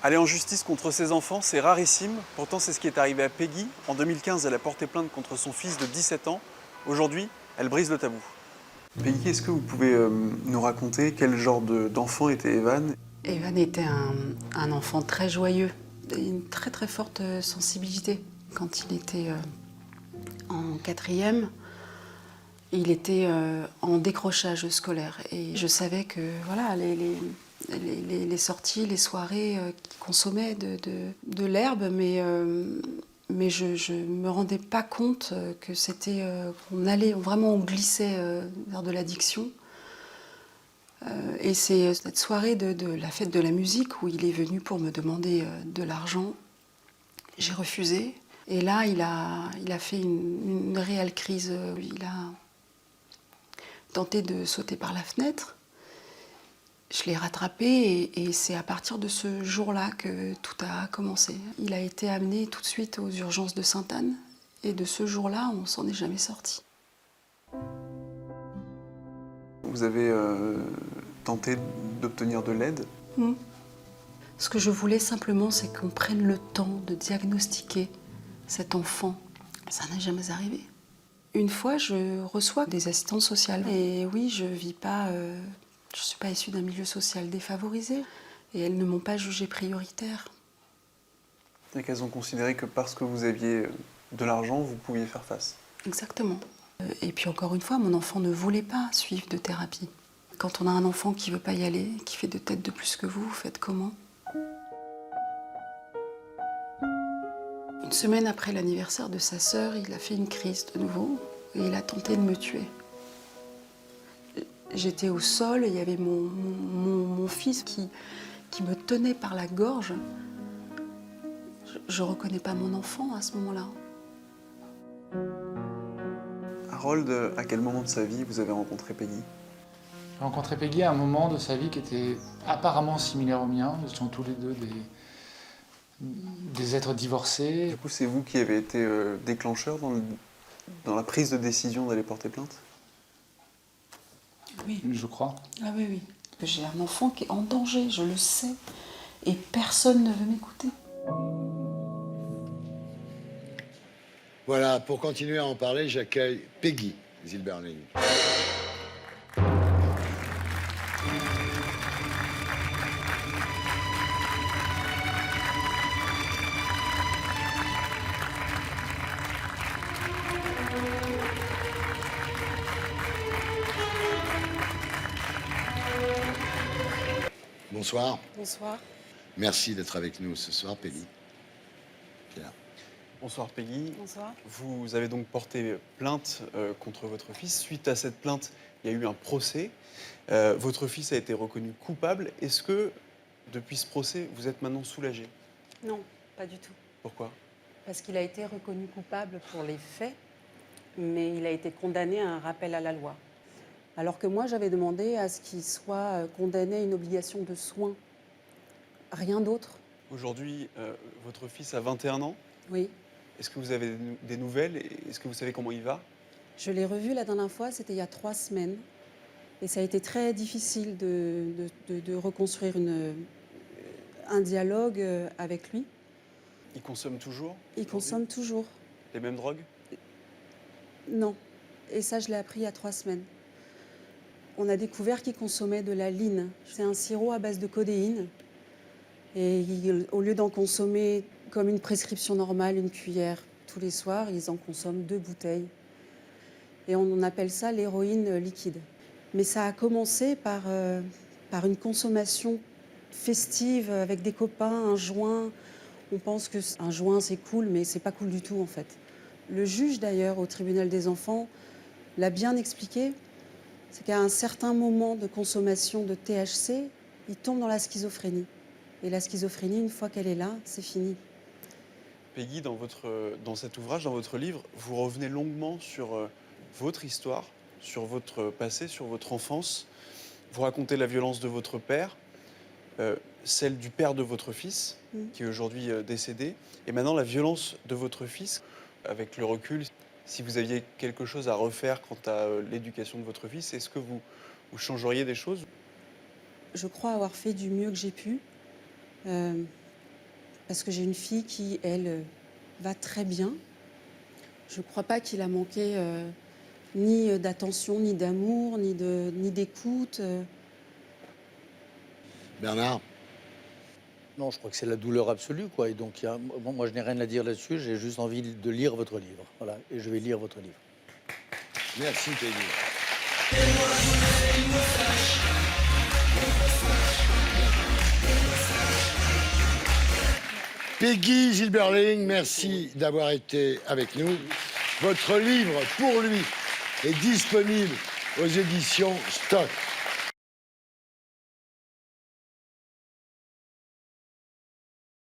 Aller en justice contre ses enfants, c'est rarissime. Pourtant, c'est ce qui est arrivé à Peggy. En 2015, elle a porté plainte contre son fils de 17 ans. Aujourd'hui, elle brise le tabou. Peggy, est-ce que vous pouvez nous raconter quel genre d'enfant était Evan? Evan était un enfant très joyeux et une très très forte sensibilité. Quand il était en quatrième, il était en décrochage scolaire. Et je savais que voilà, les sorties, les soirées qu'il consommait de l'herbe, mais je ne me rendais pas compte que c'était qu'on allait vraiment, on glissait vers de l'addiction. Et c'est cette soirée de la fête de la musique où il est venu pour me demander de l'argent. J'ai refusé. Et là, il a fait une réelle crise. Il a tenté de sauter par la fenêtre. Je l'ai rattrapé et c'est à partir de ce jour-là que tout a commencé. Il a été amené tout de suite aux urgences de Sainte-Anne. Et de ce jour-là, on s'en est jamais sorti. Vous avez tenté d'obtenir de l'aide? Ce que je voulais simplement, c'est qu'on prenne le temps de diagnostiquer cet enfant. Ça n'est jamais arrivé. Une fois, je reçois des assistantes sociales. Et oui, je suis pas issue d'un milieu social défavorisé. Et elles ne m'ont pas jugée prioritaire. Et qu'elles ont considéré que parce que vous aviez de l'argent, vous pouviez faire face. Exactement. Et puis encore une fois, mon enfant ne voulait pas suivre de thérapie. Quand on a un enfant qui ne veut pas y aller, qui fait 2 têtes de plus que vous faites comment? Une semaine après l'anniversaire de sa sœur, il a fait une crise de nouveau et il a tenté de me tuer. J'étais au sol et il y avait mon fils qui me tenait par la gorge. Je ne reconnais pas mon enfant à ce moment-là. Harold, à quel moment de sa vie vous avez rencontré Peggy? J'ai rencontré Peggy à un moment de sa vie qui était apparemment similaire au mien. Nous étions tous les deux des êtres divorcés. Du coup, c'est vous qui avez été déclencheur dans la prise de décision d'aller porter plainte? Oui. Je crois. Ah oui, oui. J'ai un enfant qui est en danger, je le sais. Et personne ne veut m'écouter. Voilà, pour continuer à en parler, j'accueille Peggy Zilberling. Bonsoir. Bonsoir. Merci d'être avec nous ce soir, Peggy. Pierre. Bonsoir Peggy. Bonsoir. Vous avez donc porté plainte contre votre fils. Suite à cette plainte, il y a eu un procès. Votre fils a été reconnu coupable. Est-ce que, depuis ce procès, vous êtes maintenant soulagée? Non, pas du tout. Pourquoi? Parce qu'il a été reconnu coupable pour les faits, mais il a été condamné à un rappel à la loi. Alors que moi, j'avais demandé à ce qu'il soit condamné à une obligation de soins. Rien d'autre. Aujourd'hui, votre fils a 21 ans. Oui. Est-ce que vous avez des nouvelles? Est-ce que vous savez comment il va? Je l'ai revu la dernière fois, c'était il y a 3 semaines. Et ça a été très difficile de reconstruire un dialogue avec lui. Il consomme toujours? Il consomme toujours. Les mêmes drogues? Non. Et ça, je l'ai appris il y a 3 semaines. On a découvert qu'il consommait de la line. C'est un sirop à base de codéine. Et au lieu d'en consommer comme une prescription normale, une cuillère tous les soirs, ils en consomment 2 bouteilles. Et on appelle ça l'héroïne liquide. Mais ça a commencé par une consommation festive avec des copains, un joint. On pense qu'un joint, c'est cool, mais c'est pas cool du tout, en fait. Le juge, d'ailleurs, au tribunal des enfants, l'a bien expliqué. C'est qu'à un certain moment de consommation de THC, il tombe dans la schizophrénie. Et la schizophrénie, une fois qu'elle est là, c'est fini. Peggy, dans cet ouvrage, dans votre livre, vous revenez longuement sur votre histoire, sur votre passé, sur votre enfance. Vous racontez la violence de votre père, celle du père de votre fils, qui est aujourd'hui décédé, et maintenant la violence de votre fils. Avec le recul, si vous aviez quelque chose à refaire quant à l'éducation de votre fils, est-ce que vous changeriez des choses? Je crois avoir fait du mieux que j'ai pu. parce que j'ai une fille qui, elle, va très bien. Je ne crois pas qu'il a manqué ni d'attention, ni d'amour, ni d'écoute. Bernard? Non, je crois que c'est la douleur absolue, quoi. Et donc, moi, je n'ai rien à dire là-dessus. J'ai juste envie de lire votre livre. Voilà. Et je vais lire votre livre. Merci, Peggy. Peggy Gilberling, merci d'avoir été avec nous. Votre livre, Pour lui, est disponible aux éditions Stock.